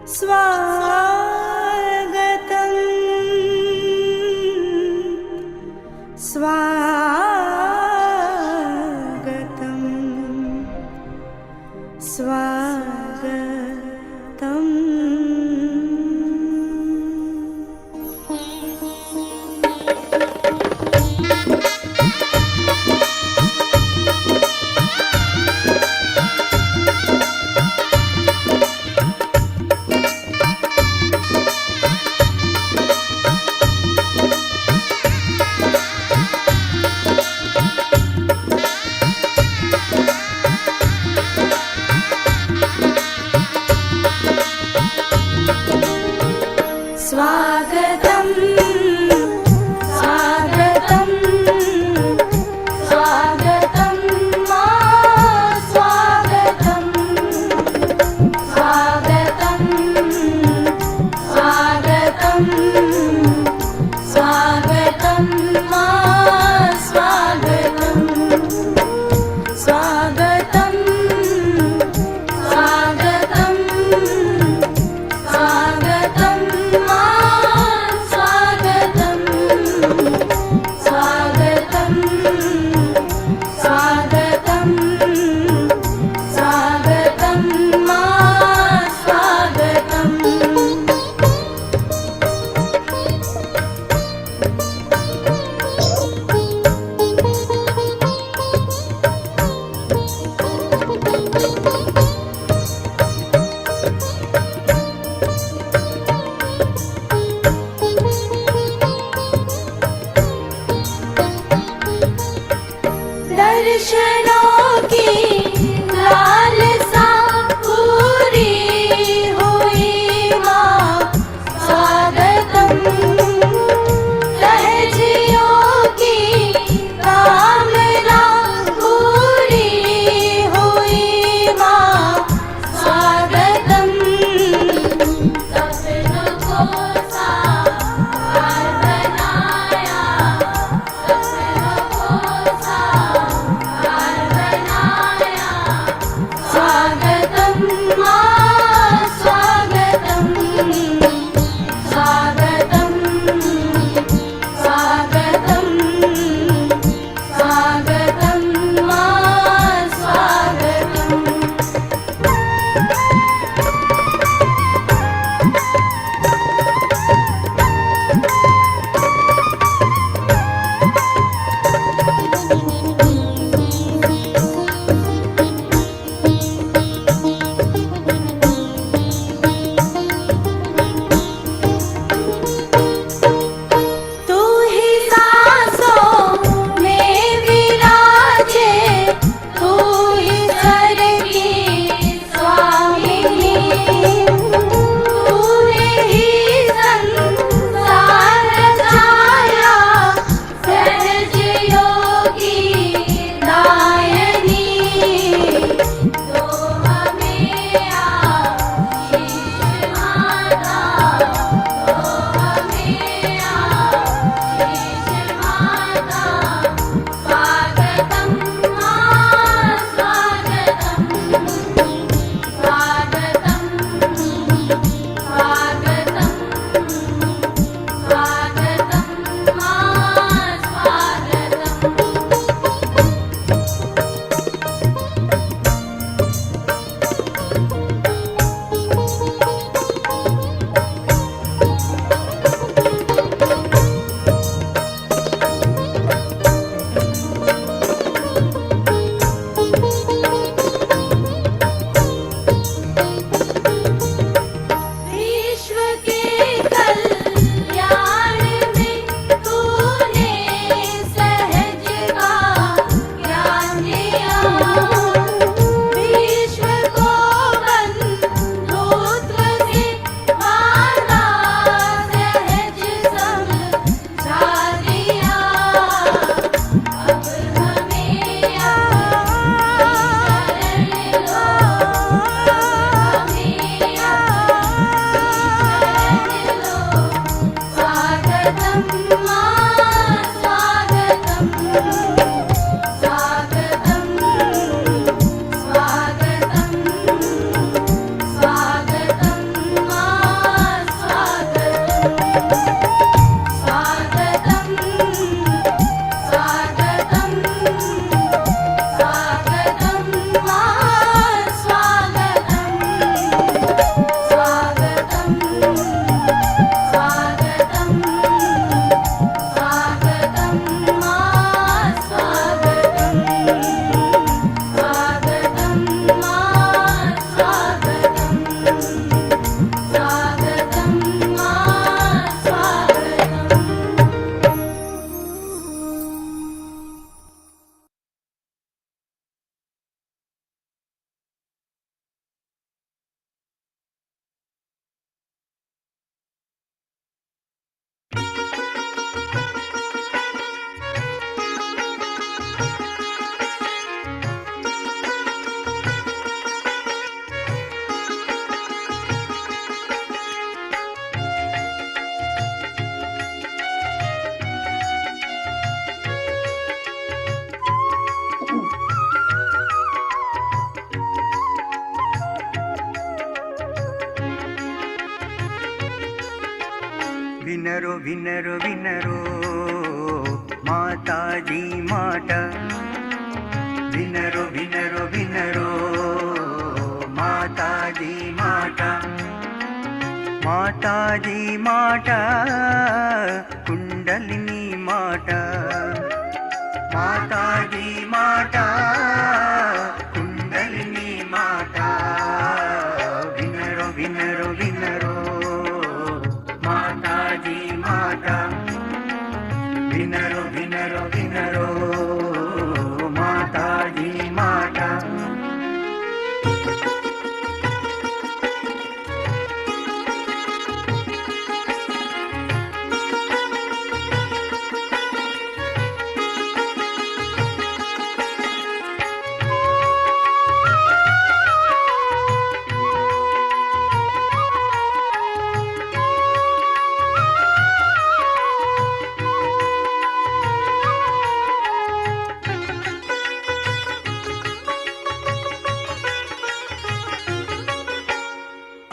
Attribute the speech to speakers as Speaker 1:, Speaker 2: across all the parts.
Speaker 1: स्वागतं स्वागतं स्वागतं। स्वागतं स्वागतं स्वागतं मा स्वागतं स्वागतं स्वागतं स्वागतं मा स्वागतं स्वागतं स्वागतं स्वागतं मा
Speaker 2: వినరో వినరో వినరో మాతాజీ మాట, వినరో వినరో వినరో మాతాజీ మాట, మాతాజీ మాట కుండలిని మాట, మాతాజీ మాట కుండలిని మాట, వినరో వినరో వినరో మాతాజీ మాట, వినరో వినరో వినరో మాతాజీ మాట.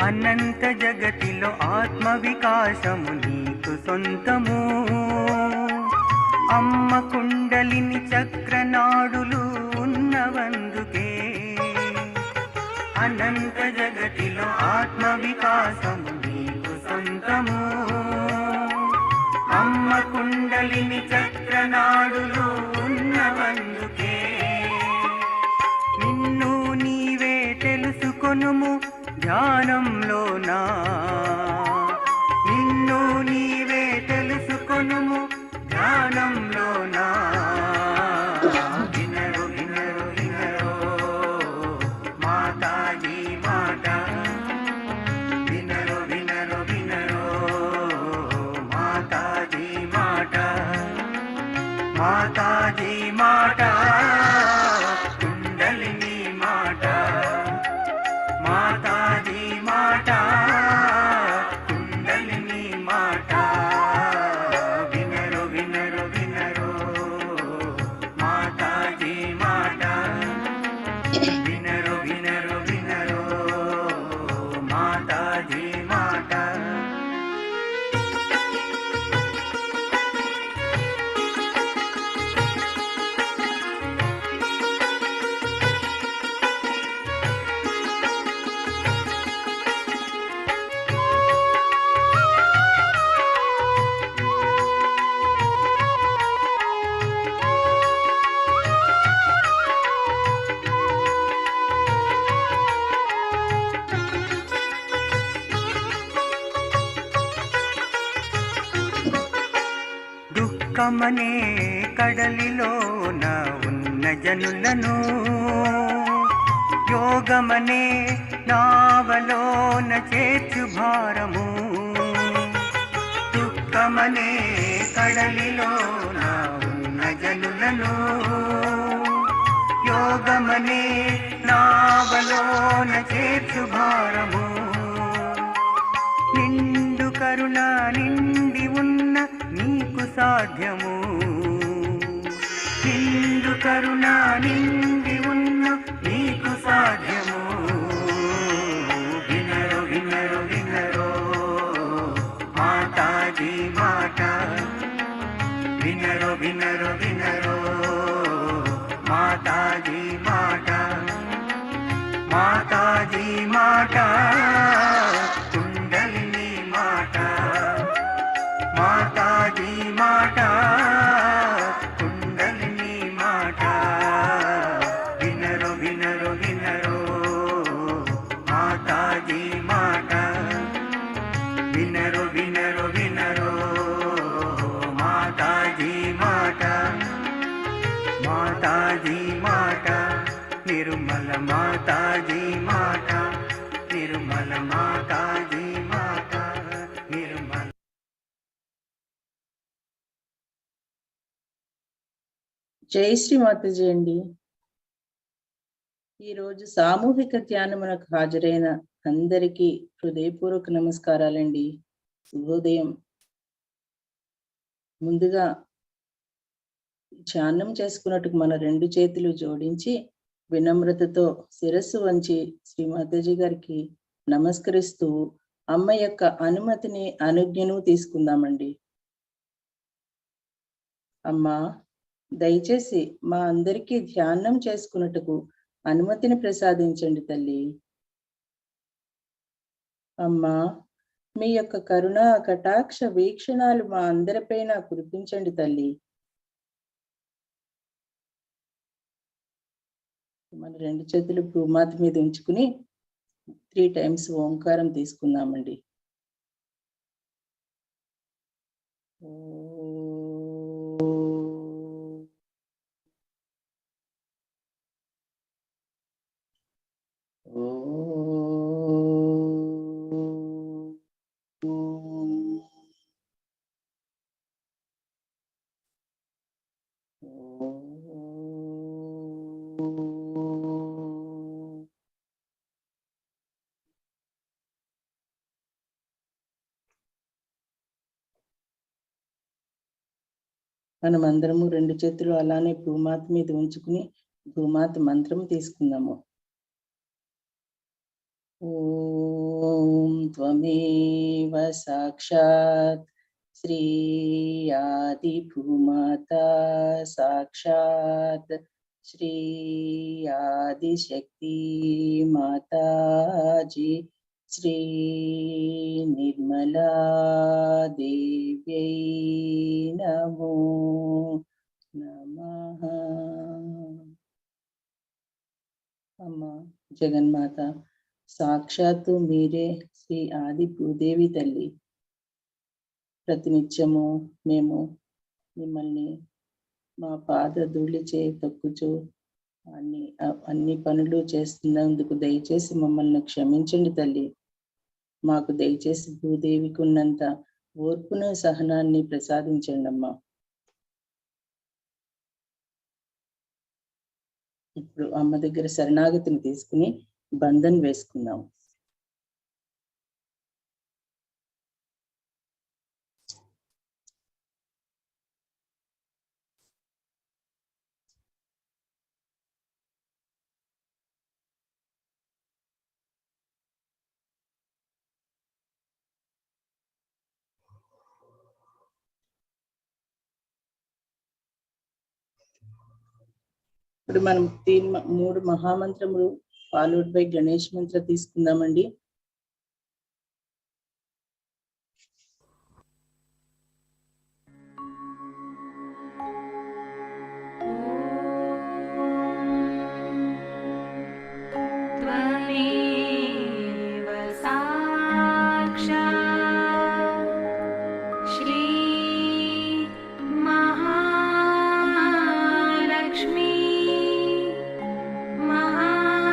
Speaker 2: అనంత జగతిలో ఆత్మ వికాసము నీకు సొంతము, అమ్మ కుండలిని చక్రనాడులు ఉన్నవందుకే, అనంత జగతిలో ఆత్మ వికాసము నీకు సొంతము, అమ్మ కుండలిని చక్రనాడులు ఉన్నవందుకే, నిన్ను నీవే తెలుసుకొనుము ధ్యానంలోనా, నిన్ను నీవే తెలుసుకొనుము ధ్యానంలోనా, వినరో వినరో వినరో మాతాజీ మాట, వినరో వినరో వినరో మాతాజీ మాట, మాతాజీ మాట కుండలిని మాట, మాతాజీ మాట కుండలిని మాట, వినరో వినరో వినరో మాతాజీ మాట, వినరో వినరో వినరో మాతాజీ మాట. దుఃఖమనే కడలిలోన ఉన్న జనులను యోగమనే నావలోన చేర్చు భారము, దుఃఖమనే కడలిలోన ఉన్న జనులను యోగమనే నావలోన చేర్చు భారము, నిండు కరుణ నిండి ఉన్న నీకు సాధ్యము, నిండు కరుణ నిండి ఉన్న నీకు సాధ్యము, వినరో వినరో వినరో మాతాజీ మాట, వినరో వినరో వినరో మాతాజీ మాట, మాతాజీ మాట కుండలిని మాట, మాతాజీ మాట కుండలిని మాట, వినరో వినరో వినరో మాతాజీ మాట, వినరో వినరో వినరో మాతాజీ మాట, మాతాజీ మాట నిర్మల మాతాజీ మాట, నిర్మల మాతాజీ మాట, నిర్మల.
Speaker 3: జై శ్రీ మాతాజీ అండి. ఈరోజు సామూహిక ధ్యానమునకు హాజరైన అందరికీ హృదయపూర్వక నమస్కారాలండి. శుభోదయం. ముందుగా ధ్యానం చేసుకున్నట్టుకు మన రెండు చేతులు జోడించి వినమ్రతతో శిరస్సు వంచి శ్రీ మాతాజీ గారికి నమస్కరిస్తూ అమ్మ యొక్క అనుమతిని అనుజ్ఞను తీసుకుందామండి. అమ్మా, దయచేసి మా అందరికీ ధ్యానం చేసుకున్నట్టుకు అనుమతిని ప్రసాదించండి తల్లి. అమ్మా, మీ యొక్క కరుణ కటాక్ష వీక్షణాలు మా అందరిపైన కురిపించండి తల్లి. మన రెండు చేతులు భూమాత మీద ఉంచుకుని 3 టైమ్స్ ఓంకారం తీసుకుందామండి. మనం అందరము రెండు చేతులు అలానే భూమాత మీద ఉంచుకుని భూమాత మంత్రం తీసుకుందాము. ఓం త్వమేవ సాక్షాత్ శ్రీ ఆది భూమాత సాక్షాత్ శ్రీ ఆది శక్తి మాతాజీ శ్రీ నిర్మలా దేవ్యై నమో నమః. అమ్మా జగన్మాత, సాక్షాత్తు మీరే శ్రీ ఆది భూదేవి తల్లి. ప్రతినిత్యము మేము మిమ్మల్ని మా పాద ధూళిచే తొక్కుచు అన్ని పనులు చేస్తున్నందుకు దయచేసి మమ్మల్ని క్షమించండి తల్లి. మాకు దయచేసి భూదేవికి ఉన్నంత ఓర్పును సహనాన్ని ప్రసాదించండి అమ్మా. ఇప్పుడు అమ్మ దగ్గర శరణాగతిని తీసుకుని బంధన్ వేసుకుందాం. ఇప్పుడు మనం 3 మహామంత్రములు ఫాలోడ్ బై గణేష్ మంత్ర తీసుకుందామండి.
Speaker 1: त्वमेव साक्षात् श्री महालक्ष्मी महासरस्वती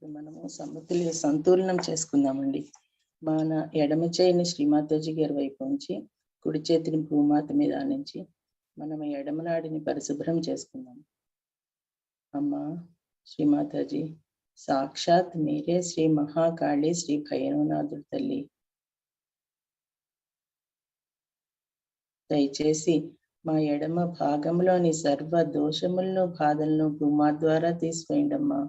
Speaker 3: ఇప్పుడు మనము సంతులనం చేసుకుందామండి. మన ఎడమ చేయిని శ్రీమాతాజీ గారి వైపు ఉంచి కుడి చేతిని భూమాత మీద ఆనించి మనం ఎడమ నాడిని పరిశుభ్రం చేసుకుందాం. అమ్మా శ్రీమాతాజీ, సాక్షాత్ మీరే శ్రీ మహాకాళి శ్రీ భైరవనాథుడి తల్లి. దయచేసి మా ఎడమ భాగంలోని సర్వ దోషములను బాధలను భూమా ద్వారా తీసివేయండమ్మా.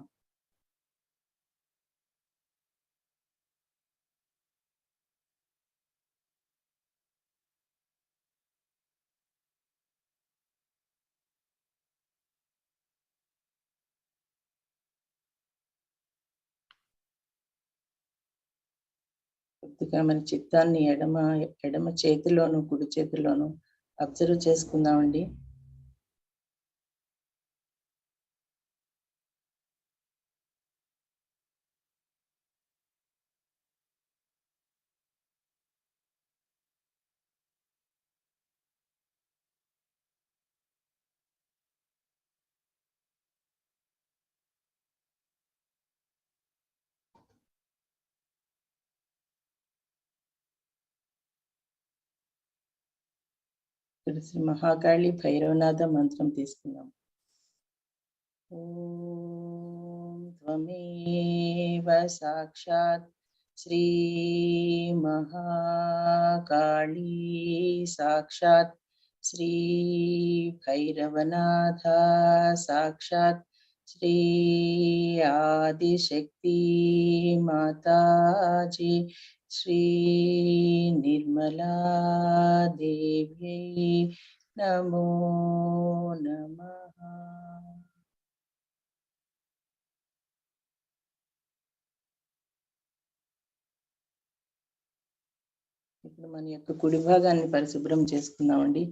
Speaker 3: కొద్దిగా మన చిత్తాన్ని ఎడమ చేతిలోను కుడి చేతిలోను అబ్జర్వ్ చేసుకుందామండి. ఇక్కడ శ్రీ మహాకాళి భైరవనాథ మంత్రం తీసుకుందాం. ఓం త్వమేవ సాక్షాత్ శ్రీ మహాకాళీ సాక్షాత్ శ్రీ భైరవనాథ సాక్షాత్ శ్రీ ఆదిశక్తి మాతాజీ శ్రీ నిర్మలా దేవ్యై నమో నమః. ఇప్పుడు మన యొక్క కుడి భాగాన్ని పరిశుభ్రం చేసుకుందామండి.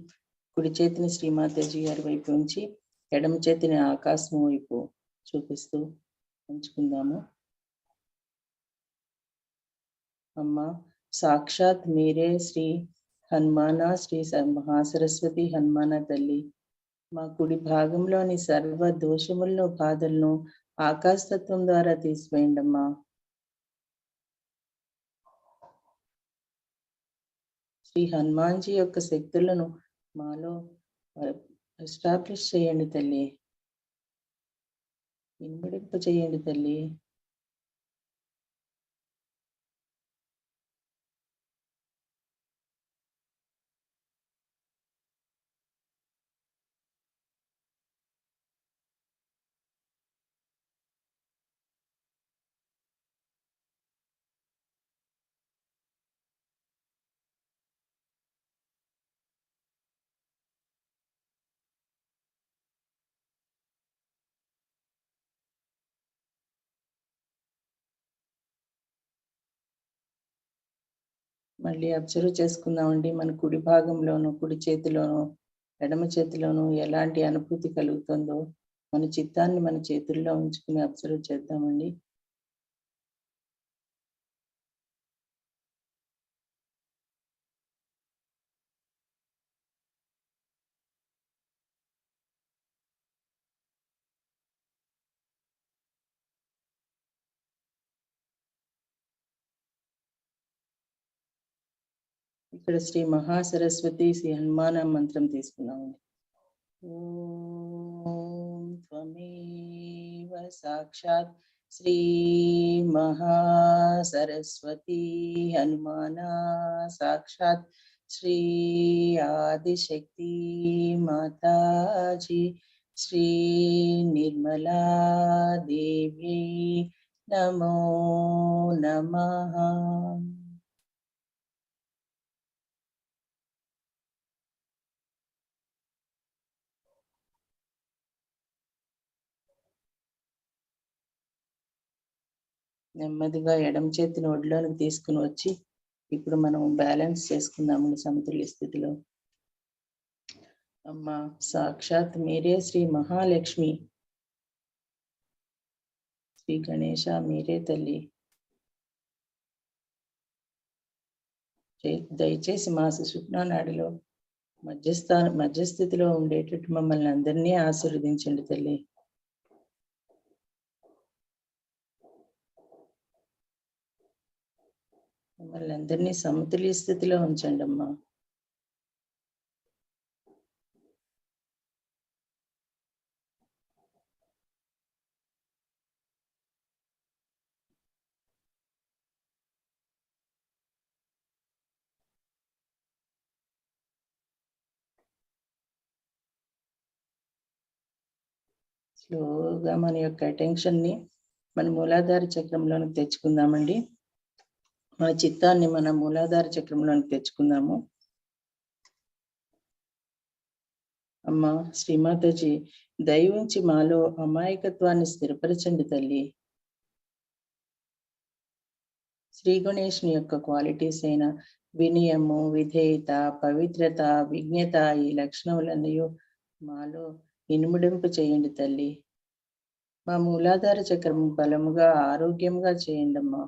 Speaker 3: కుడి చేతిని శ్రీమాతాజీ గారి వైపు ఉంచి ఎడమ చేతిని ఆకాశం వైపు చూపిస్తూ ఉంచుకుందాము. అమ్మా సాక్షాత్ మీరే శ్రీ హనుమాన శ్రీ మహాసరస్వతి హనుమాన తల్లి. మా కుడి భాగంలోని సర్వ దోషములను బాధలను ఆకాశతత్వం ద్వారా తీసివేయండమ్మా. శ్రీ హనుమాన్జీ యొక్క శక్తులను మాలో ఎస్టాబ్లిష్ చేయండి తల్లి, ఇన్వడింప చేయండి తల్లి. మళ్ళీ అబ్జర్వ్ చేసుకుందామండి. మన కుడి భాగంలోను కుడి చేతిలోను ఎడమ చేతిలోను ఎలాంటి అనుభూతి కలుగుతుందో మన చిత్తాన్ని మన చేతుల్లో ఉంచుకుని అబ్జర్వ్ చేద్దామండి. ఇక్కడ శ్రీ మహాసరస్వతి శ్రీ హనుమాన మంత్రం తీసుకున్నామండి. ఓం త్వమేవ సాక్షాత్ శ్రీ మహాసరస్వతి హనుమాన సాక్షాత్ శ్రీ ఆదిశక్తి మాతాజీ శ్రీ నిర్మలా దేవ్యై నమో నమః. నెమ్మదిగా ఎడమ చేతిని ఒడిలోనికి తీసుకుని వచ్చి ఇప్పుడు మనం బ్యాలెన్స్ చేసుకుందామండి సమతుల్య స్థితిలో. అమ్మా సాక్షాత్ మీరే శ్రీ మహాలక్ష్మి, శ్రీ గణేశ మీరే తల్లి. దయచేసి మా సుషుప్నా నాడిలో మధ్యస్థితిలో ఉండేటట్టు మమ్మల్ని అందరినీ ఆశీర్వదించండి తల్లి. మమ్మల్ని అందరినీ సమతుల్య స్థితిలో ఉంచండి అమ్మా. స్లోగా మన యొక్క అటెన్షన్ ని మన మూలాధార చక్రంలోనికి తెచ్చుకుందామండి. మన చిత్తాన్ని మన మూలాధార చక్రంలోనికి తెచ్చుకుందాము. అమ్మా శ్రీమాతాజీ, దయవుంచి మాలో అమాయకత్వాన్ని స్థిరపరచండి తల్లి. శ్రీ గణేష్ని యొక్క క్వాలిటీస్ అయిన వినయము, విధేయత, పవిత్రత, విజ్ఞత, ఈ లక్షణములన్నీ మాలో ఇనుముడింపు చేయండి తల్లి. మా మూలాధార చక్రము బలముగా ఆరోగ్యంగా చేయండి అమ్మా.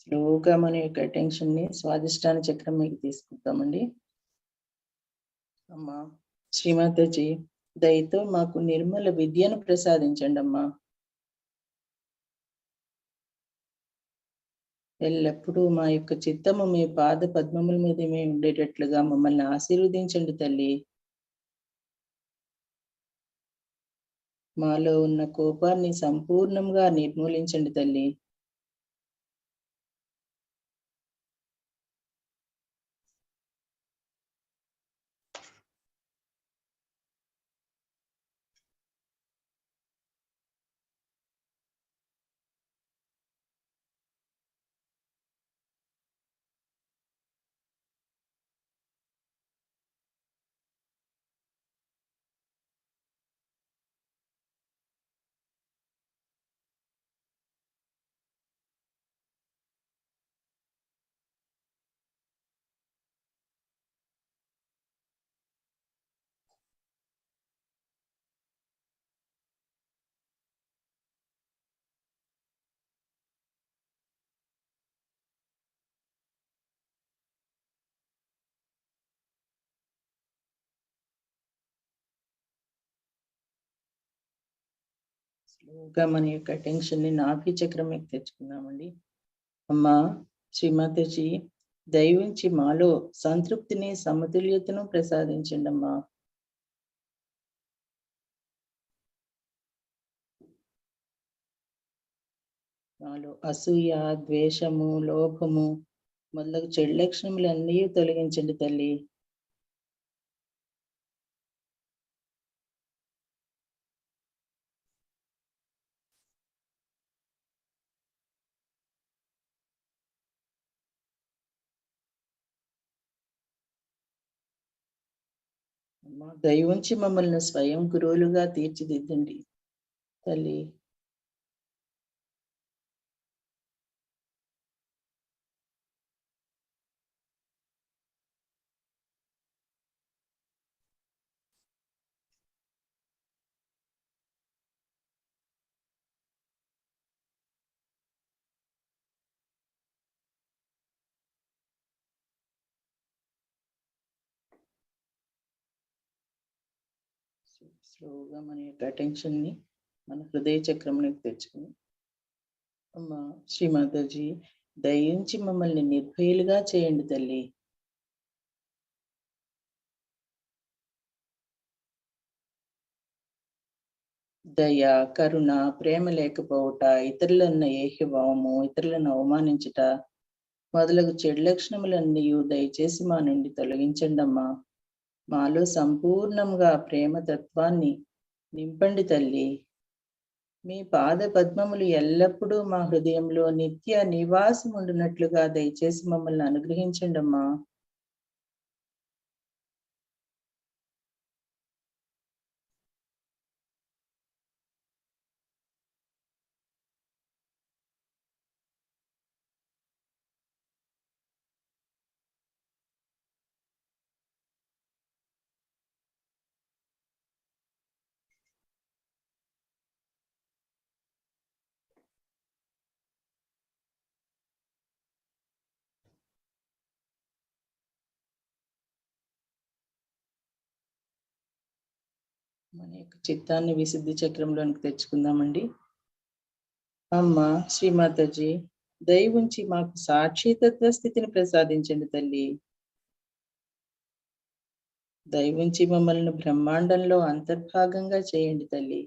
Speaker 3: స్లోగా మన యొక్క అటెన్షన్ ని స్వాదిష్టాన చక్రం మీకు తీసుకుంటామండి. అమ్మా శ్రీమాతాజీ, దయతో మాకు నిర్మల విద్యను ప్రసాదించండి అమ్మా. ఎల్లప్పుడూ మా యొక్క చిత్తము మీ పాద పద్మముల మీద మేము ఉండేటట్లుగా మమ్మల్ని ఆశీర్వదించండి తల్లి. మాలో ఉన్న కోపాన్ని సంపూర్ణంగా నిర్మూలించండి తల్లి. స్లోగా మన యొక్క అటెన్షన్ ని నాభి చక్రం మీకు తెచ్చుకున్నామండి. అమ్మా శ్రీమాతాజీ, దయవుంచి మాలో సంతృప్తిని సమతుల్యతను ప్రసాదించండి అమ్మా. మాలో అసూయ, ద్వేషము, లోభము మొదలగు చెడు లక్షణములన్నీ తొలగించండి తల్లి. అమ్మా దయవుంచి మమ్మల్ని స్వయం గురువులుగా తీర్చిదిద్దండి తల్లి. స్లోగా మన యొక్క అటెన్షన్ ని మన హృదయ చక్రంలోకి తెచ్చుకుని, అమ్మా శ్రీమాతాజీ, దయించి మమ్మల్ని నిర్భయులుగా చేయండి తల్లి. దయ, కరుణ, ప్రేమ లేకపోవట, ఇతరులన్న ఏహ్యభావము, ఇతరులను అవమానించుట మొదలగు చెడు లక్షణములన్నీ దయచేసి మా నుండి తొలగించండి అమ్మా. మాలో సంపూర్ణంగా ప్రేమ తత్వాన్ని నింపండి తల్లి. మీ పాద పద్మములు ఎల్లప్పుడూ మా హృదయంలో నిత్య నివాసం ఉండినట్లుగా దయచేసి మమ్మల్ని అనుగ్రహించండి అమ్మా. మన యొక్క చిత్తాన్ని విశుద్ధి చక్రంలోనికి తెచ్చుకుందామండి. అమ్మ శ్రీమాతాజీ, దయ ఉంచి మాకు సాక్షితత్వ స్థితిని ప్రసాదించండి తల్లి. దయ ఉంచి మమ్మల్ని బ్రహ్మాండంలో అంతర్భాగంగా చేయండి తల్లి.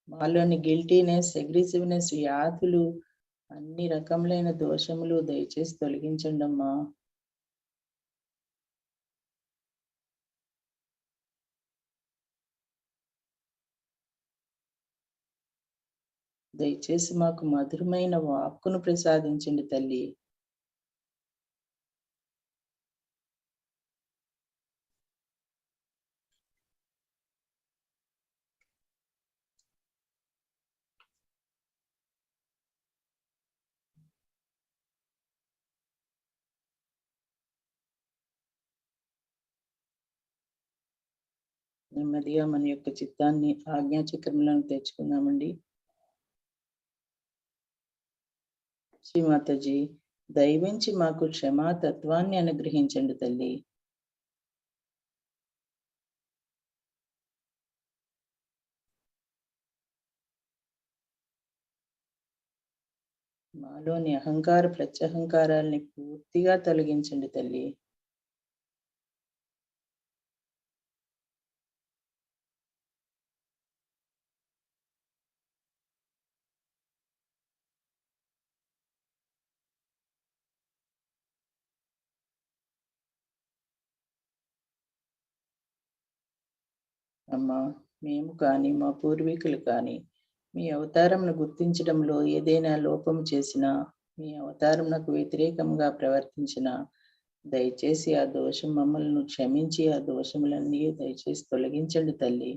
Speaker 3: మాలోని గిల్టీనెస్, అగ్రెసివ్నెస్, వ్యాధులు, అన్ని రకములైన దోషములు దయచేసి తొలగించండి అమ్మా. దయచేసి మాకు మధురమైన వాక్కును ప్రసాదించండి తల్లి. నెమ్మదిగా మన యొక్క చిత్తాన్ని ఆజ్ఞాచక్రంలో తెచ్చుకుందామండి. శ్రీమాతాజీ, దయవించి మాకు క్షమాతత్వాన్ని అనుగ్రహించండి తల్లి. మాలోని అహంకార ప్రత్యహంకారాల్ని పూర్తిగా తొలగించండి తల్లి. అమ్మా, మేము కానీ మా పూర్వీకులు కానీ మీ అవతారంను గుర్తించడంలో ఏదైనా లోపం చేసినా, మీ అవతారంకు వ్యతిరేకంగా ప్రవర్తించినా దయచేసి ఆ దోషం మమ్మల్ని క్షమించి ఆ దోషములన్నీ దయచేసి తొలగించండి తల్లి.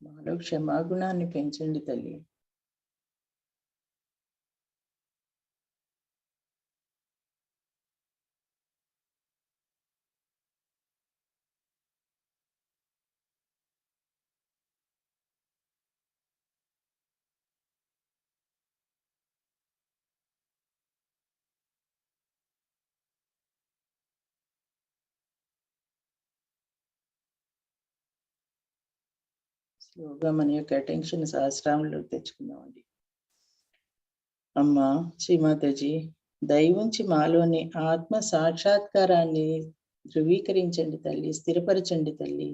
Speaker 3: మాలో క్షమాగుణాన్ని పెంచండి తల్లి. స్లోగా మన యొక్క అటెన్షన్ సహస్రాంలోకి తెచ్చుకుందామండి. అమ్మా శ్రీమాతాజీ, దయవుంచి మాలోని ఆత్మ సాక్షాత్కారాన్ని ధృవీకరించండి తల్లి, స్థిరపరచండి తల్లి.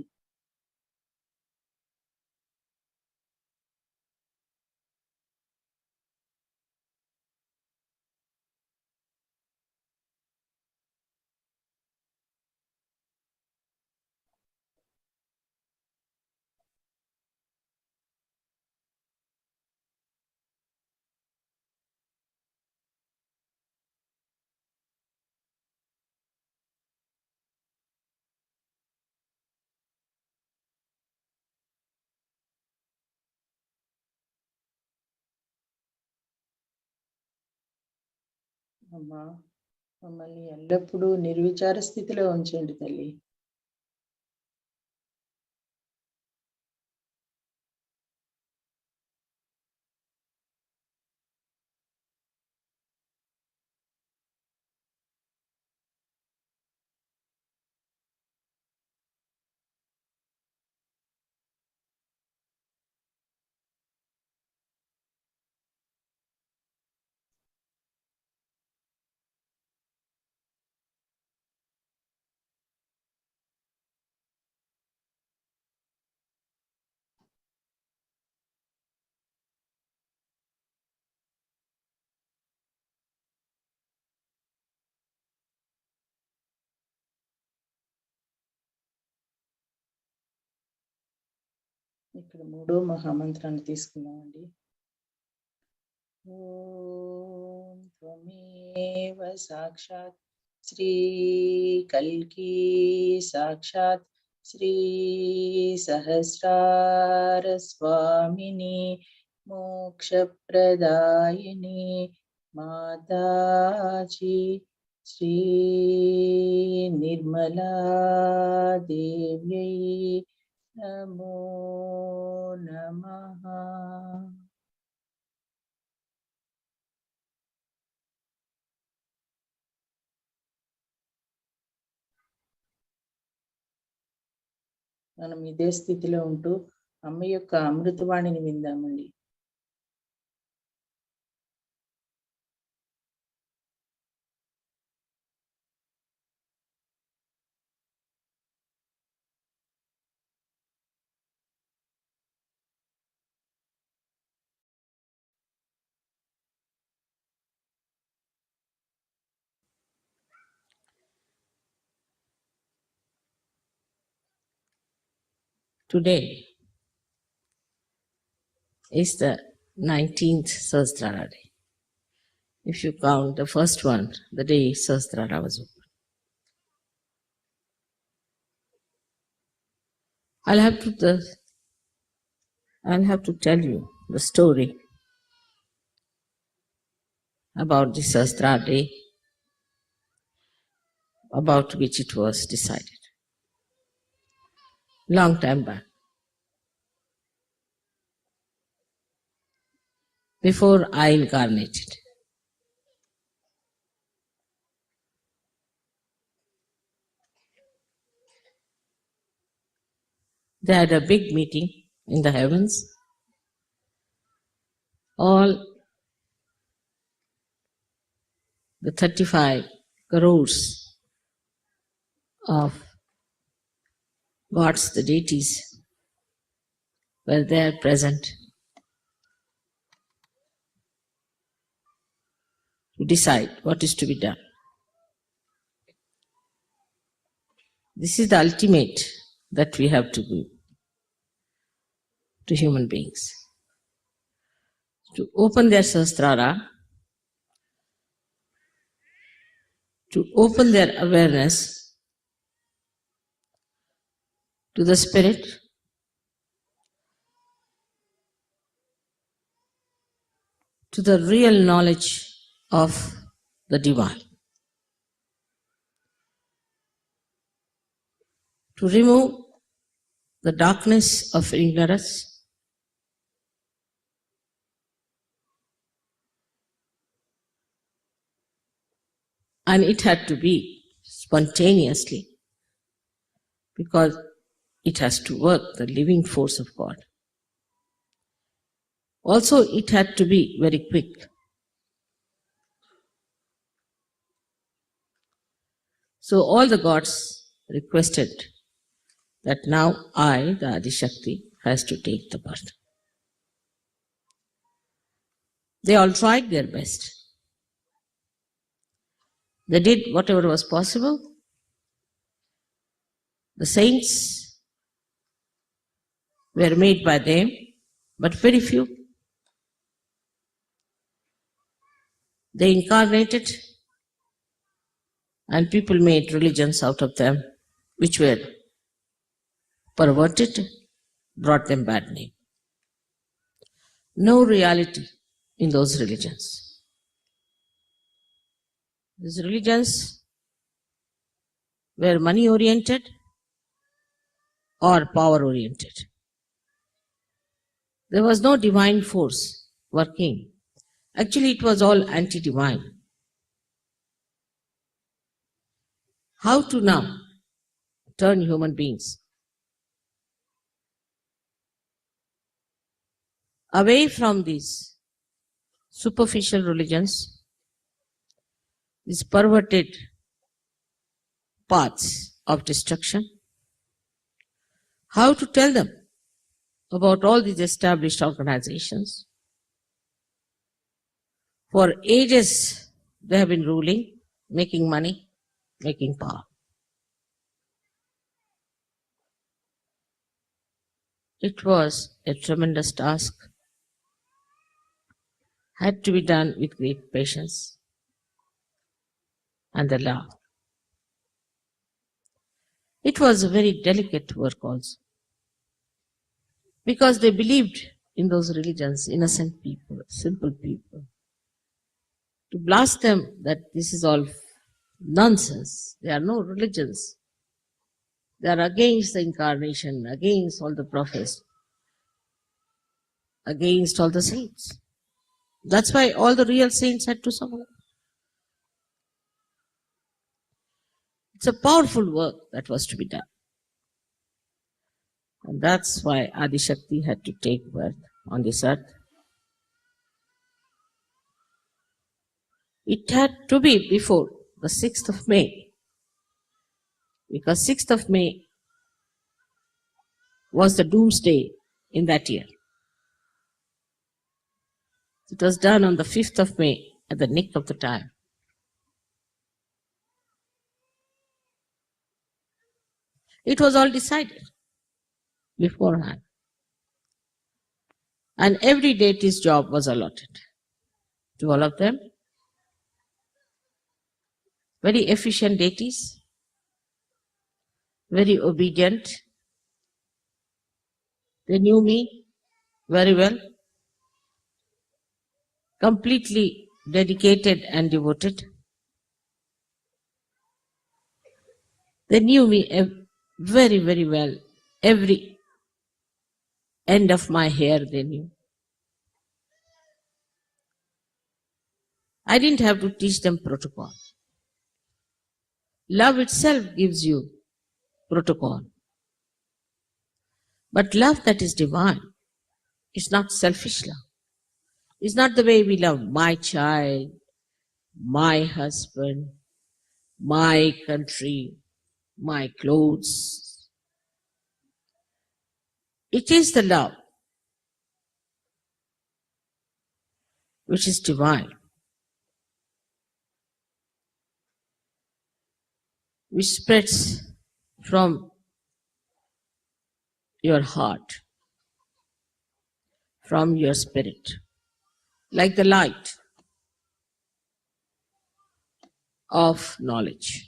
Speaker 3: అమ్మా, మమ్మల్ని ఎల్లప్పుడూ నిర్విచార స్థితిలో ఉంచండి తల్లి. ఇక్కడ మూడో మహామంత్రాన్ని తీసుకుందామండి. ఓం త్వమేవ సాక్షాత్ శ్రీ కల్కి సాక్షాత్ శ్రీ సహస్రార స్వామిని మోక్షప్రదాయిని మాతాజీ శ్రీ నిర్మలా దేవ్యై నమో నమః. మనం ఇదే స్థితిలో ఉంటూ అమ్మ యొక్క అమృతవాణిని విందామండి.
Speaker 4: Today is the 19th Sahasrara day. If you count the first one, the day Sahasrara was opened. I'll have to tell you the story about the Sahasrara day, about which it was decided long time back. Before I incarnated, they had a big meeting in the heavens. All the 35 crores of gods, the deities, were there present to decide what is to be done. This is the ultimate that we have to do to human beings. To open their sahasrara, to open their awareness to the spirit, to the real knowledge of the divine, to remove the darkness of ignorance, and it had to be spontaneously because it has to work, the living force of God. Also, it had to be very quick. So all the gods requested that now I, the Adishakti, has to take the birth. They all tried their best. They did whatever was possible. The saints were made by them, but very few. They incarnated, and people made religions out of them, which were perverted, brought them bad name. No reality in those religions. These religions were money oriented or power oriented. There was no divine force working. Actually, it was all anti-divine. How to now turn human beings away from these superficial religions, these perverted paths of destruction? How to tell them about all these established organizations? For ages, they have been ruling, making money, making power. It was a tremendous task, had to be done with great patience and the love. It was a very delicate work also, because they believed in those religions, innocent people, simple people. To blast them that this is all nonsense. There are no religions. They are against the incarnation, against all the prophets, against all the saints. That's why all the real saints had to suffer. It's a powerful work that was to be done. And that's why Adi Shakti had to take birth on this earth. It had to be before the 6th of May, because 6th of May was the doomsday in that year. It was done on the 5th of May at the nick of the time. It was all decided beforehand. And every deity's job was allotted to all of them. Very efficient deities, very obedient. They knew me very well, completely dedicated and devoted. They knew me very, very well. Every end of my hair they knew. I didn't have to teach them protocol. Love itself gives you protocol. But love that is divine is not selfish love. It's not the way we love my child, my husband, my country, my clothes. It is the love which is divine, which spreads from your heart, from your spirit, like the light of knowledge.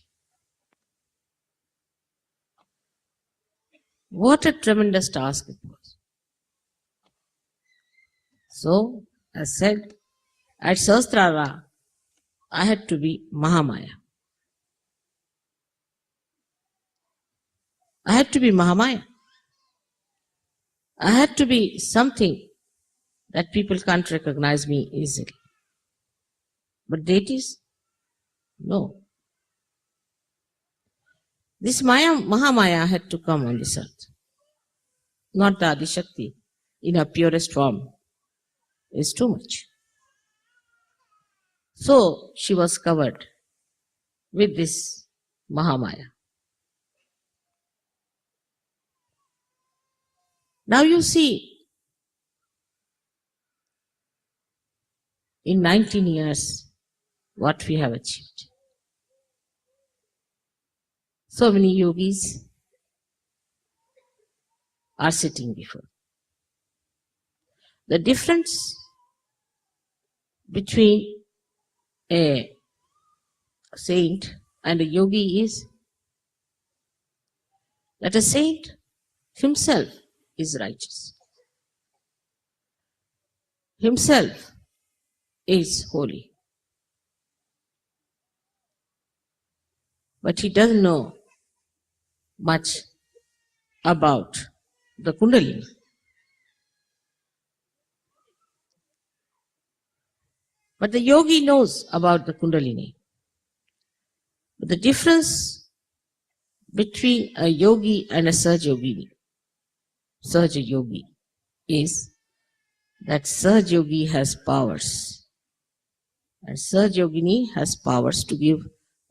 Speaker 4: What a tremendous task it was. So, as said, at Sahasrara, I had to be Mahamaya. I had to be Mahamaya. I had to be something that people can't recognize me easily. But deities, no. This Mahamaya had to come on this earth. Not the Adi Shakti in her purest form is too much. So she was covered with this Mahamaya. Now you see, in 19 years, what we have achieved. So many yogis are sitting before. The difference between a saint and a yogi is that a saint himself is righteous. Himself is holy. But he doesn't know much about the Kundalini. But the yogi knows about the Kundalini. But the difference between a yogi and a Sahaja yogi, is that Sahaja yogi has powers. And Sahaja yogini has powers to give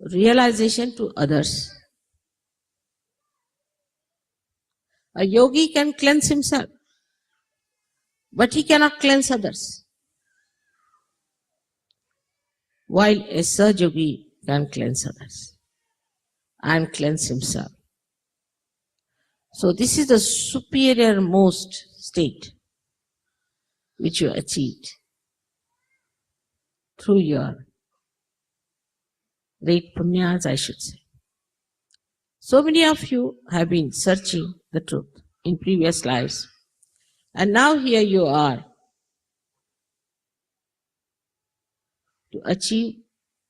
Speaker 4: realization to others. A yogi can cleanse himself, but he cannot cleanse others. While a Sahaja yogi can cleanse others and cleanse himself. So this is the superior most state which you achieved through your great punyas, I should say. So many of you have been searching the truth in previous lives, and now here you are to achieve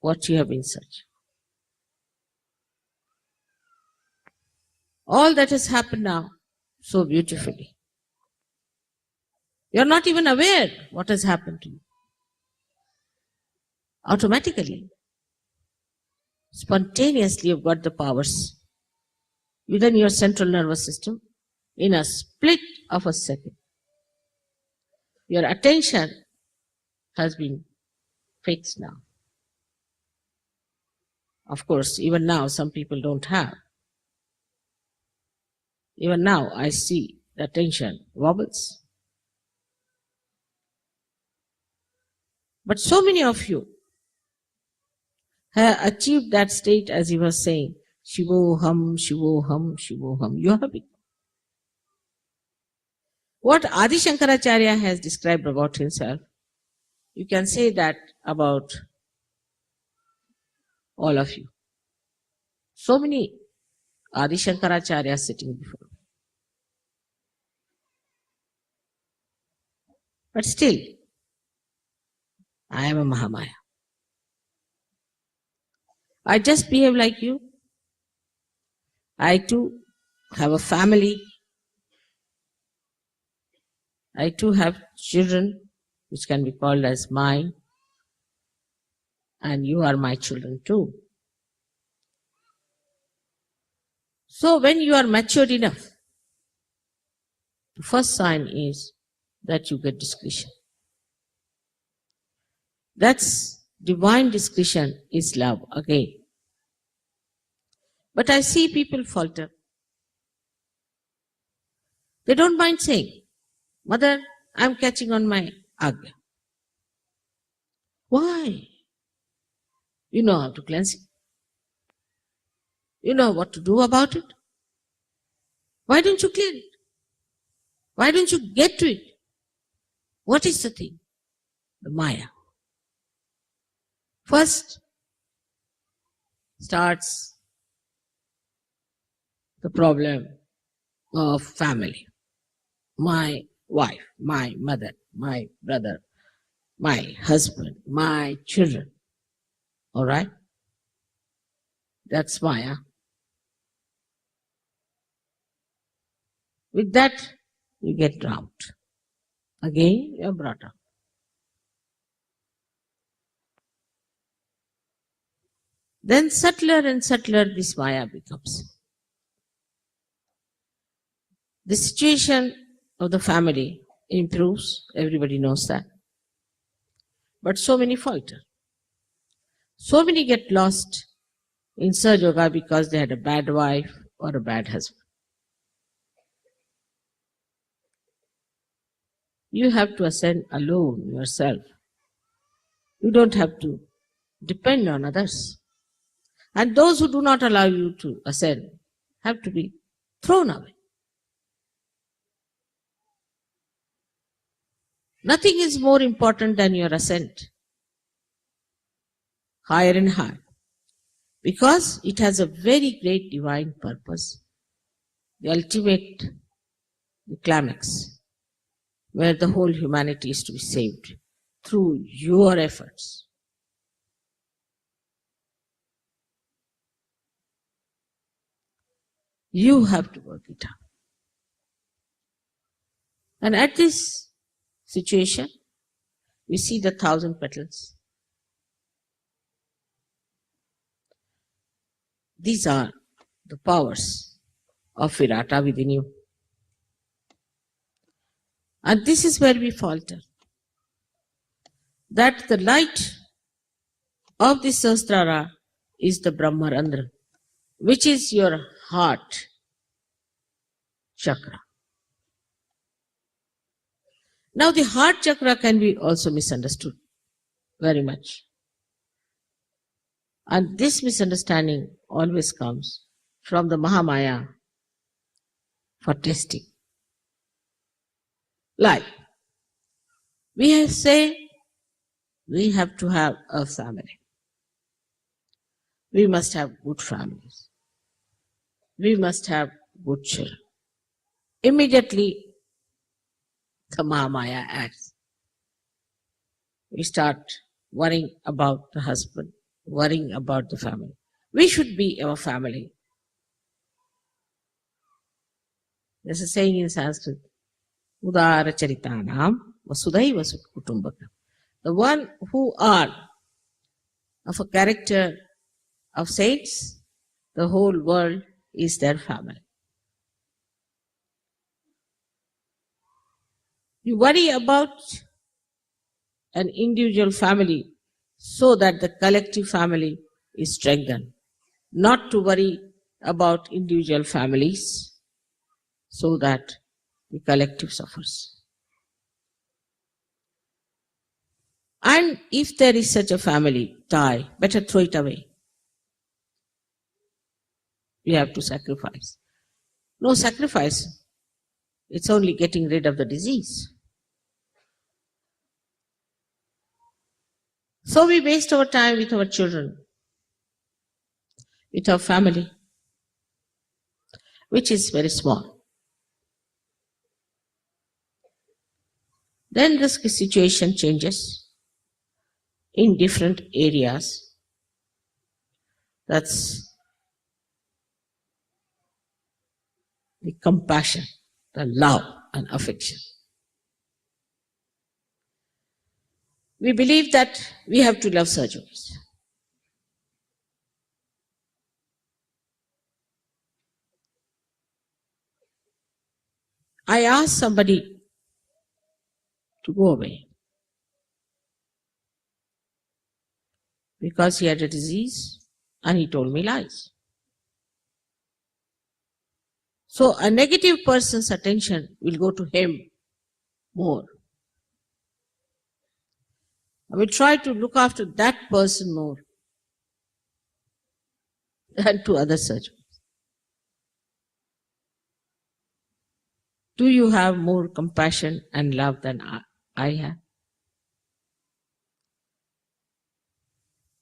Speaker 4: what you have been searching. All that has happened now so beautifully. You're not even aware what has happened to you. Automatically, spontaneously, you've got the powers within your central nervous system in a split of a second. Your attention has been fixed now. Of course, even now, some people don't have. Even now, I see the attention wobbles. But so many of you have achieved that state, as he was saying, Shivoham, Shivoham, Shivoham. You have it. What Adi Shankaracharya has described about himself, you can say that about all of you. So many Adi Shankaracharya sitting before. But still, I am a Mahamaya. I just behave like you. I too have a family. I too have children, which can be called as mine. And you are my children too. So when you are matured enough, the first sign is that you get discretion. That's divine discretion is love again. But I see people falter. They don't mind saying, Mother, I'm catching on my agya. Why? You know how to cleanse it. You know what to do about it. Why don't you clear it? Why don't you get to it? What is the thing? The Maya. First starts the problem of family. My wife, my mother, my brother, my husband, my children. All right? That's Maya. With that, you get drowned. Again, you're brought up. Then subtler and subtler this Maya becomes. The situation of the family improves. Everybody knows that. But so many falter. So many get lost in Sahaja Yoga because they had a bad wife or a bad husband. You have to ascend alone yourself. You don't have to depend on others. And those who do not allow you to ascend have to be thrown away. Nothing is more important than your ascent, higher and higher, because it has a very great divine purpose, the ultimate, the climax, where the whole humanity is to be saved through your efforts. You have to work it out. And at this situation, we see the 1,000 petals. These are the powers of Virata within you. And this is where we falter. That the light of the Sahasrara is the Brahmarandra, which is your heart chakra. Now the heart chakra can be also misunderstood very much. And this misunderstanding always comes from the Mahamaya for testing. Like, we say we have to have a family. We must have good families. We must have good children. Immediately, the Mahamaya acts. We start worrying about the husband, worrying about the family. We should be our family. There's a saying in Sanskrit, Udara Charitanam Vasudhaiva Kutumbakam. The one who are of a character of saints, the whole world is their family. You worry about an individual family so that the collective family is strengthened, not to worry about individual families so that the collective suffers. And if there is such a family tie, better throw it away. We have to sacrifice. No sacrifice. It's only getting rid of the disease. So we waste our time with our children, with our family, which is very small. Then the situation changes in different areas. That's the compassion, the love and affection. We believe that we have to love surgeries. I asked somebody to go away because he had a disease and he told me lies. So a negative person's attention will go to him more. I will try to look after that person more than to other surgeons. Do you have more compassion and love than I have?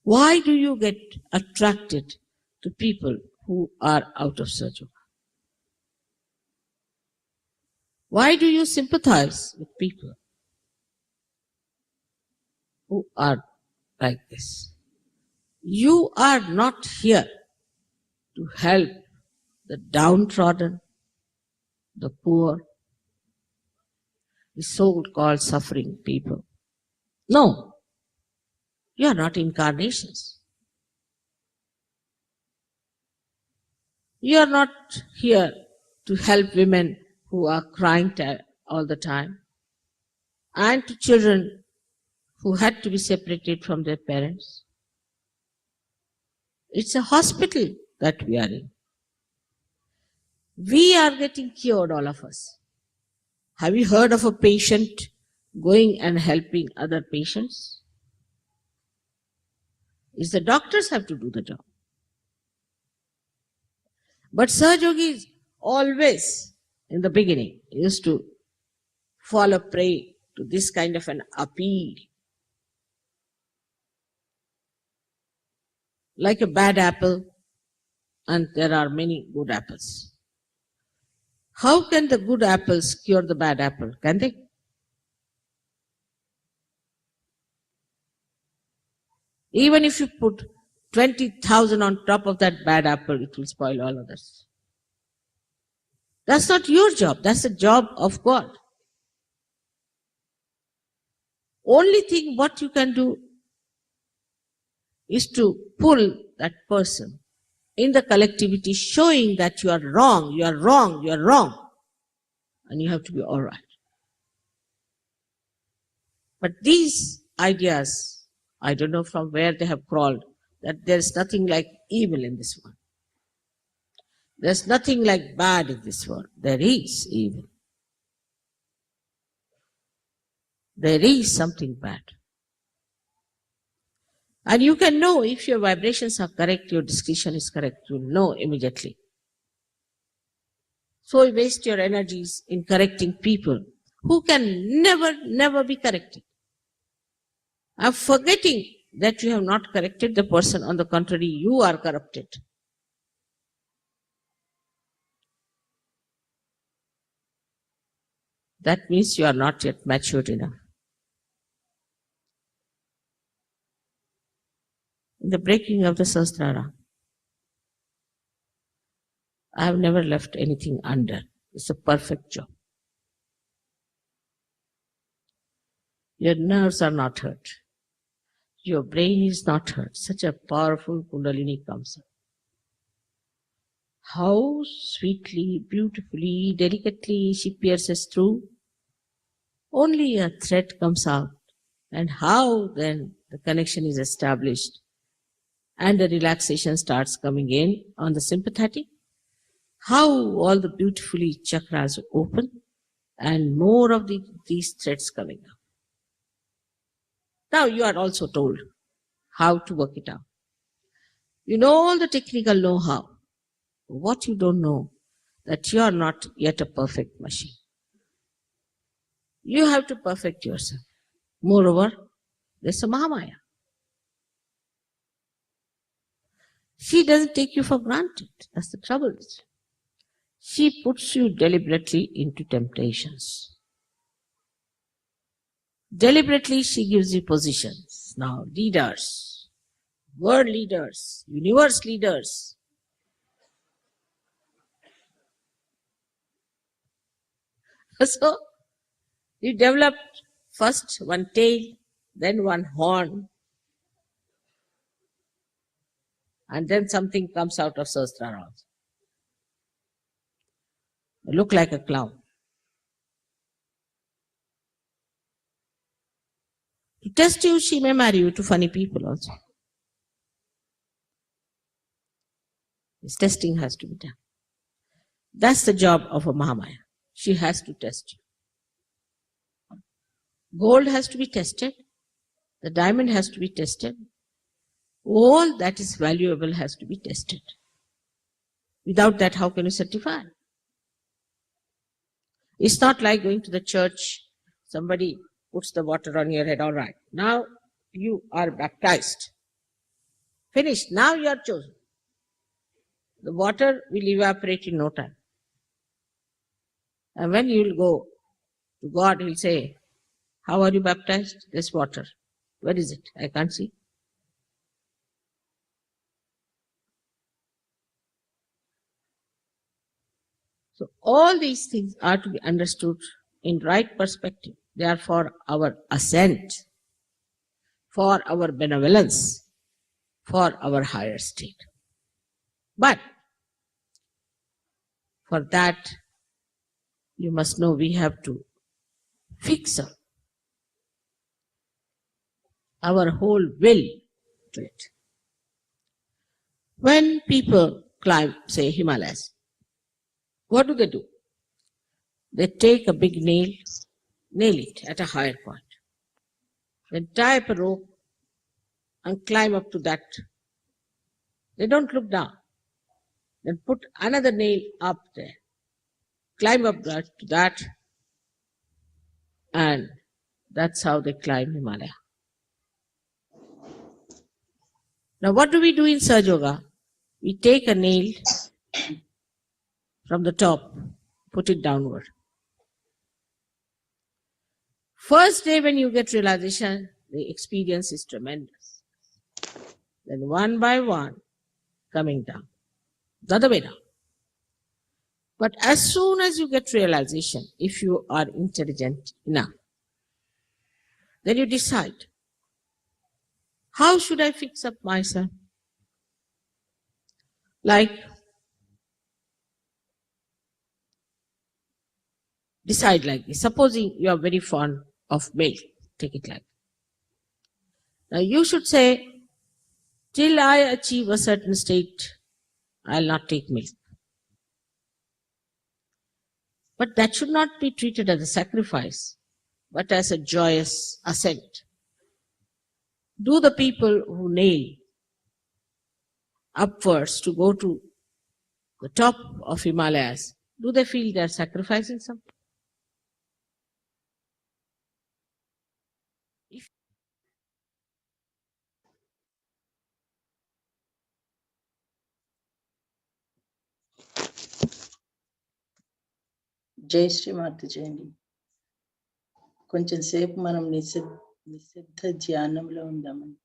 Speaker 4: Why do you get attracted to people who are out of surgery? Why do you sympathize with people who are like this? You are not here to help the downtrodden, the poor, the so-called suffering people. No, you are not incarnations. You are not here to help women who are crying all the time and to children who had to be separated from their parents. It's a hospital that we are in. We are getting cured, all of us. Have you heard of a patient going and helping other patients? It's the doctors have to do the job. But Sahajogis always, in the beginning, used to fall a prey to this kind of an appeal. Like a bad apple, and there are many good apples. How can the good apples cure the bad apple? Can they? Even if you put 20,000 on top of that bad apple, it will spoil all others. That's not your job. That's the job of God. Only thing what you can do is to pull that person in the collectivity, showing that you are wrong, you are wrong, you are wrong, and you have to be all right. But these ideas, I don't know from where they have crawled, that there's nothing like evil in this world. There's nothing like bad in this world. There is evil. There is something bad. And you can know if your vibrations are correct, your discretion is correct, you'll know immediately. So you waste your energies in correcting people who can never be corrected. I'm forgetting that you have not corrected the person. On the contrary, you are corrupted. That means you are not yet matured enough. In the breaking of the Sahasrara, I have never left anything under. It's a perfect job. Your nerves are not hurt. Your brain is not hurt. Such a powerful Kundalini comes up. How sweetly, beautifully, delicately she pierces through. Only a thread comes out. And how then the connection is established and the relaxation starts coming in on the sympathetic. How all the beautifully chakras open and more of these threads coming out. Now you are also told how to work it out. You know all the technical know-how. What you don't know, that you are not yet a perfect machine. You have to perfect yourself. Moreover, there's a Mahamaya. She doesn't take you for granted. That's the trouble. She puts you deliberately into temptations. Deliberately, she gives you positions. Now, leaders, world leaders, universe leaders. So, you develop first one tail, then one horn, and then something comes out of Sahasrara also. You look like a clown. To test you, she may marry you to funny people also. This testing has to be done. That's the job of a Mahamaya. She has to test you. Gold has to be tested. The diamond has to be tested. All that is valuable has to be tested. Without that, how can you certify? It's not like going to the church, somebody puts the water on your head, all right. Now you are baptized. Finished. Now you are chosen. The water will evaporate in no time. And when you will go to God, He will say, how are you baptized? This water. Where is it? I can't see. So all these things are to be understood in right perspective. They are for our ascent, for our benevolence, for our higher state. But for that, you must know we have to fix up our whole will to it. When people climb, say, Himalayas, what do? They take a big nail it at a higher point, then tie up a rope and climb up to that. They don't look down. Then put another nail up there, climb up to that, and that's how they climb Himalaya. Now what do we do in Sahaja Yoga? We take a nail from the top, put it downward. First day when you get realization, the experience is tremendous. Then one by one, coming down, the other way down. But as soon as you get realization, if you are intelligent enough, then you decide, how should I fix up myself? Like, decide like this. Supposing you are very fond of milk, take it like that. Now you should say, till I achieve a certain state, I'll not take milk. But that should not be treated as a sacrifice, but as a joyous ascent. Do the people who nail upwards to go to the top of Himalayas, do they feel they are sacrificing something?
Speaker 3: జై శ్రీ మాతాజీ అండి. కొంచెం సేపు మనం నిశ్శబ్ద ధ్యానంలో ఉందామండి.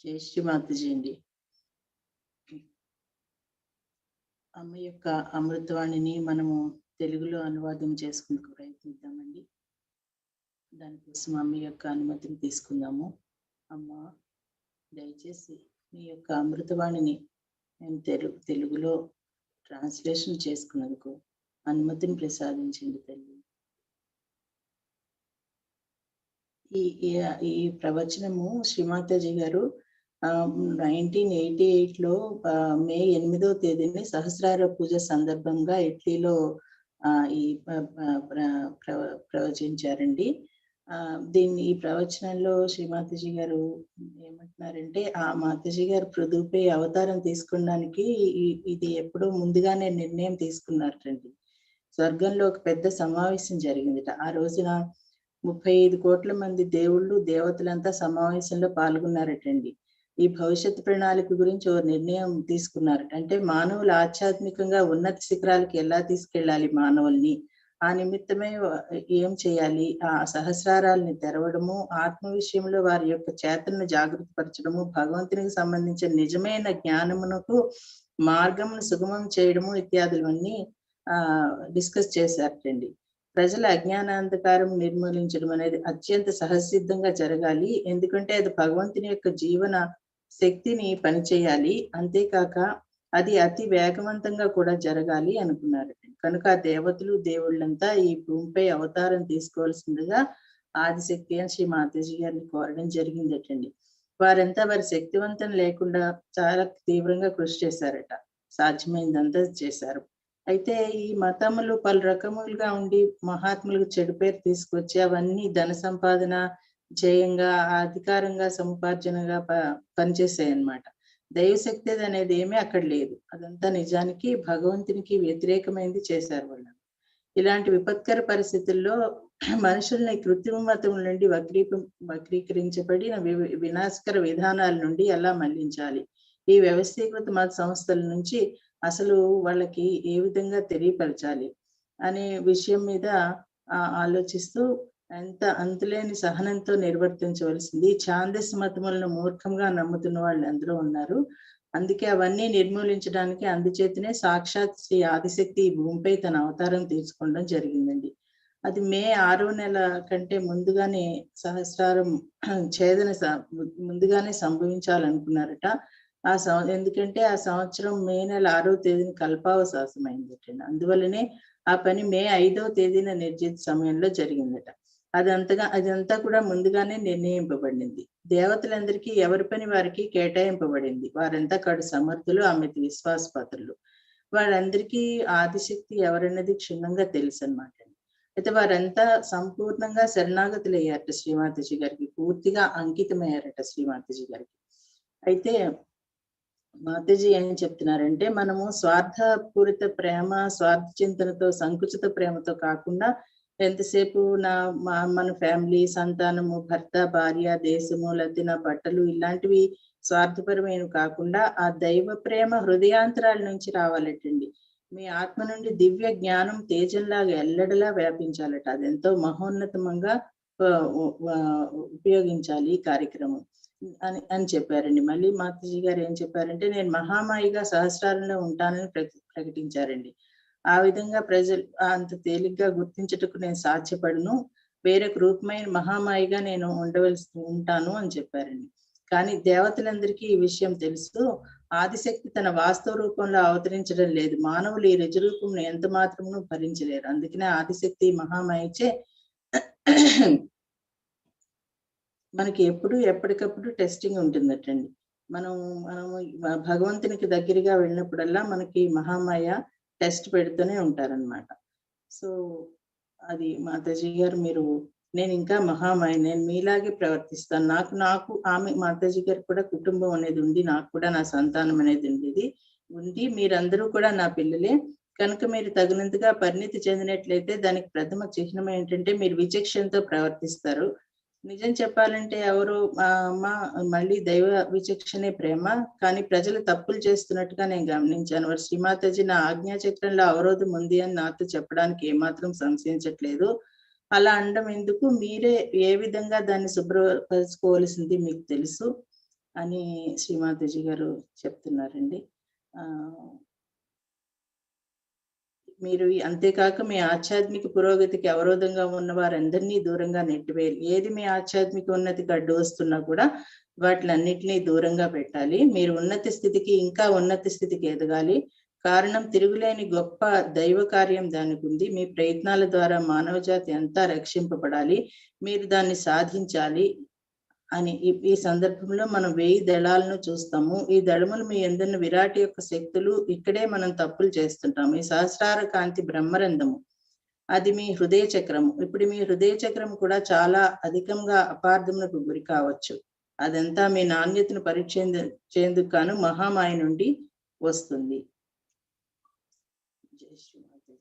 Speaker 3: జై శ్రీ మాతాజీ అండి. అమ్మ యొక్క అమృతవాణిని మనము తెలుగులో అనువాదం చేసుకుంటూ ప్రయత్నిద్దామండి. దానికోసం అమ్మ యొక్క అనుమతిని తీసుకుందాము. అమ్మ, దయచేసి మీ యొక్క అమృతవాణిని మేము తెలుగులో ట్రాన్స్లేషన్ చేసుకున్నందుకు అనుమతిని ప్రసాదించండి తల్లి. ఈ ప్రవచనము శ్రీమాతాజీ గారు 1988లో మే 8వ తేదీని సహస్రార పూజ సందర్భంగా ఇటలీలో ఈ ప్రవచించారండి. ఈ ప్రవచనంలో శ్రీమాతాజీ గారు ఏమంటున్నారంటే, ఆ మాతాజీ గారు పృథువుపై అవతారం తీసుకోవడానికి ఇది ఎప్పుడో ముందుగానే నిర్ణయం తీసుకున్నారండి. స్వర్గంలో ఒక పెద్ద సమావేశం జరిగిందిట. ఆ రోజున 35 కోట్ల మంది దేవుళ్ళు దేవతలంతా సమావేశంలో పాల్గొన్నారటండి. ఈ భవిష్యత్ ప్రణాళిక గురించి ఓ నిర్ణయం తీసుకున్నారట. అంటే మానవులు ఆధ్యాత్మికంగా ఉన్నత శిఖరాలకి ఎలా తీసుకెళ్ళాలి మానవుల్ని, ఆ నిమిత్తమే ఏం చేయాలి, ఆ సహస్రారాల్ని తెరవడము, ఆత్మ విషయంలో వారి యొక్క చేతనను జాగృతపరచడము, భగవంతునికి సంబంధించిన నిజమైన జ్ఞానమునకు మార్గమును సుగమం చేయడము ఇత్యాదులన్నీ డిస్కస్ చేశారటండి. ప్రజల అజ్ఞానాంధకారం నిర్మూలించడం అనేది అత్యంత సహజసిద్ధంగా జరగాలి. ఎందుకంటే అది భగవంతుని యొక్క జీవన శక్తిని పనిచేయాలి. అంతేకాక అది అతి వేగవంతంగా కూడా జరగాలి అనుకున్నారు. కనుక దేవతలు దేవుళ్ళంతా ఈ భూమిపై అవతారం తీసుకోవాల్సిందిగా ఆదిశక్తి అని శ్రీ మాతాజీ గారిని కోరడం జరిగిందటండి. వారంతా వారి శక్తివంతం లేకుండా చాలా తీవ్రంగా కృషి చేశారట. సాధ్యమైందంతా చేశారు. అయితే ఈ మతములు పలు రకములుగా ఉండి మహాత్ములకు చెడు పేరు తీసుకొచ్చి అవన్నీ ధన సంపాదన జయంగా అధికారంగా సముపార్జనగా పనిచేసాయి అన్నమాట. దైవశక్తి అనేది ఏమీ అక్కడ లేదు. అదంతా నిజానికి భగవంతునికి వ్యతిరేకమైంది చేశారు వాళ్ళు. ఇలాంటి విపత్కర పరిస్థితుల్లో మనుషుల్ని కృత్రిమ మతం నుండి వక్రీకరించబడిన వినాశకర విధానాల నుండి ఎలా మళ్లించాలి, ఈ వ్యవస్థీకృత మత సంస్థల నుంచి అసలు వాళ్ళకి ఏ విధంగా తెలియపరచాలి అనే విషయం మీద ఆలోచిస్తూ అంతులేని సహనంతో నిర్వర్తించవలసింది. ఛాందస్ మతములను మూర్ఖంగా నమ్ముతున్న వాళ్ళు ఎందరో ఉన్నారు. అందుకే అవన్నీ నిర్మూలించడానికి అందుచేతనే సాక్షాత్ శ్రీ ఆదిశక్తి ఈ భూమిపై తన అవతారం తీసుకోవడం జరిగిందండి. అది మే 6వ నెల కంటే ముందుగానే సహస్రారం ఛేదన ముందుగానే సంభవించాలనుకున్నారట. ఎందుకంటే ఆ సంవత్సరం మే నెల 6వ తేదీని కల్పావకాశం అయిందట. అందువల్లనే ఆ పని మే 5వ తేదీన నిర్జిత సమయంలో జరిగిందట. అదంతా కూడా ముందుగానే నిర్ణయింపబడింది. దేవతలందరికీ ఎవరి పని వారికి కేటాయింపబడింది. వారంతా కడు సమర్థులు, అమిత విశ్వాసపాత్రులు. వారందరికీ ఆదిశక్తి ఎవరన్నది క్షుణ్ణంగా తెలుసు అన్నమాట. అయితే వారంతా సంపూర్ణంగా శరణాగతులయ్యారట శ్రీమాతాజీ గారికి, పూర్తిగా అంకితమయ్యారట శ్రీమాతాజీ గారికి. అయితే మాతాజీ ఏం చెప్తున్నారంటే, మనము స్వార్థపూరిత ప్రేమ, స్వార్థ చింతనతో, సంకుచిత ప్రేమతో కాకుండా ఎంతసేపు మన ఫ్యామిలీ, సంతానము, భర్త, భార్య, దేశము, లేకపోతే నా బట్టలు ఇలాంటివి స్వార్థపరమైన కాకుండా ఆ దైవ ప్రేమ హృదయాంతరాల నుంచి రావాలటండి. మీ ఆత్మ నుండి దివ్య జ్ఞానం తేజంలాగా ఎల్లడలా వ్యాపించాలట. అది ఎంతో మహోన్నతంగా ఉపయోగించాలి ఈ కార్యక్రమం అని చెప్పారండి. మళ్ళీ మాతాజీ గారు ఏం చెప్పారంటే, నేను మహామాయిగా సహస్రారంలో ఉంటానని ప్రకటించారండి. ఆ విధంగా ప్రజలు అంత తేలిగ్గా గుర్తించుటకు నేను సాధ్యపడను, వేరొక రూపమైన మహామాయిగా నేను ఉంటాను అని చెప్పారండి. కానీ దేవతలందరికీ ఈ విషయం తెలుసు. ఆదిశక్తి తన వాస్తవ రూపంలో అవతరించడం లేదు. మానవులు ఈ రుజు రూపం ఎంత మాత్రమును భరించలేరు. అందుకనే ఆదిశక్తి మహామాయిచే మనకి ఎప్పటికప్పుడు టెస్టింగ్ ఉంటుందటండి. మనము భగవంతునికి దగ్గరగా వెళ్ళినప్పుడల్లా మనకి మహామాయ టెస్ట్ పెడుతూనే ఉంటారనమాట. సో అది మాతాజీ గారు, నేను ఇంకా మహామాయ, నేను మీలాగే ప్రవర్తిస్తాను. నాకు ఆమె మాతాజీ గారు కూడా కుటుంబం అనేది ఉంది, నాకు కూడా నా సంతానం అనేది ఉంది. మీరందరూ కూడా నా పిల్లలే. కనుక మీరు తగినంతగా పరిణితి చెందినట్లయితే దానికి ప్రథమ చిహ్నం ఏంటంటే మీరు విచక్షణతో ప్రవర్తిస్తారు. నిజం చెప్పాలంటే ఎవరు మళ్ళీ దైవ విచక్షణే ప్రేమ. కానీ ప్రజలు తప్పులు చేస్తున్నట్టుగా నేను గమనించాను. వారు శ్రీమాతాజీ నా ఆజ్ఞాచక్రంలో అవరోధం ఉంది అని నాతో చెప్పడానికి ఏమాత్రం సంశయించట్లేదు. అలా అనడం ఎందుకు, మీరే ఏ విధంగా దాన్ని శుభ్రపరచుకోవాల్సింది మీకు తెలుసు. అని శ్రీమాతాజీ గారు చెప్తున్నారండి. మీరు అంతేకాక మీ ఆధ్యాత్మిక పురోగతికి అవరోధంగా ఉన్న వారందరినీ దూరంగా నెట్టివేయాలి. ఏది మీ ఆధ్యాత్మిక ఉన్నతికి అడ్డు వస్తున్నా కూడా వాటిలన్నిటినీ దూరంగా పెట్టాలి. మీరు ఉన్నత స్థితికి ఇంకా ఉన్నత స్థితికి ఎదగాలి. కారణం తిరుగులేని గొప్ప దైవ కార్యం దానికి ఉంది. మీ ప్రయత్నాల ద్వారా మానవ జాతి అంతా రక్షింపబడాలి. మీరు దాన్ని సాధించాలి అని ఈ సందర్భంలో మనం 1000 దళాలను చూస్తాము. ఈ దళములు మీ ఎందున్న విరాట్ యొక్క శక్తులు. ఇక్కడే మనం తప్పులు చేస్తుంటాము. ఈ సహస్రార కాంతి బ్రహ్మరంధము, అది మీ హృదయ చక్రము. ఇప్పుడు మీ హృదయ చక్రం కూడా చాలా అధికంగా అపార్థములకు గురి కావచ్చు. అదంతా మీ నాణ్యతను పరీక్షించేందుకు గాను మహామాయ నుండి వస్తుంది. జై శ్రీమాతాజీ.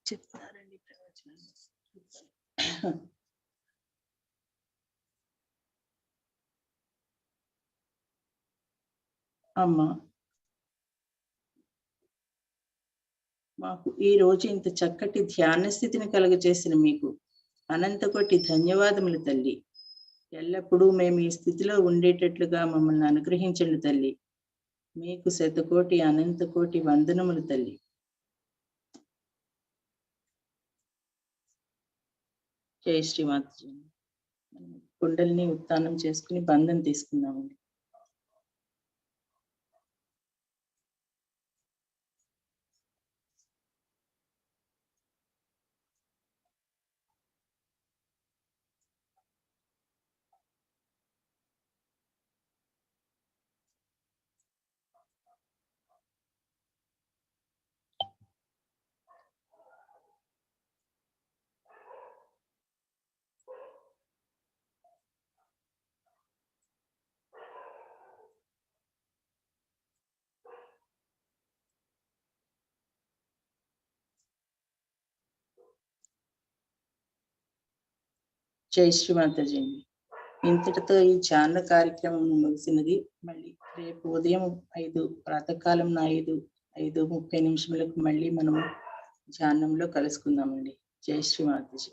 Speaker 3: చెప్తారండి ప్రవచనం. అమ్మా, మాకు ఈ రోజు ఇంత చక్కటి ధ్యాన స్థితిని కలుగజేసిన మీకు అనంతకోటి ధన్యవాదములు తల్లి. ఎల్లప్పుడూ మేము ఈ స్థితిలో ఉండేటట్లుగా మమ్మల్ని అనుగ్రహించండి తల్లి. మీకు శతకోటి అనంతకోటి వందనములు తల్లి. జై శ్రీమాతాజీ. కుండల్ని ఉత్తానం చేసుకుని బంధం తీసుకుందామండి. జై శ్రీమాతాజీ. ఇంతటితో ఈ ధ్యాన కార్యక్రమం ముగిసినది. మళ్ళీ రేపు ఉదయం 5 ప్రాతకాలం 5:30 మళ్ళీ మనము ధ్యానంలో కలుసుకుందామండి. జై శ్రీమాతాజీ.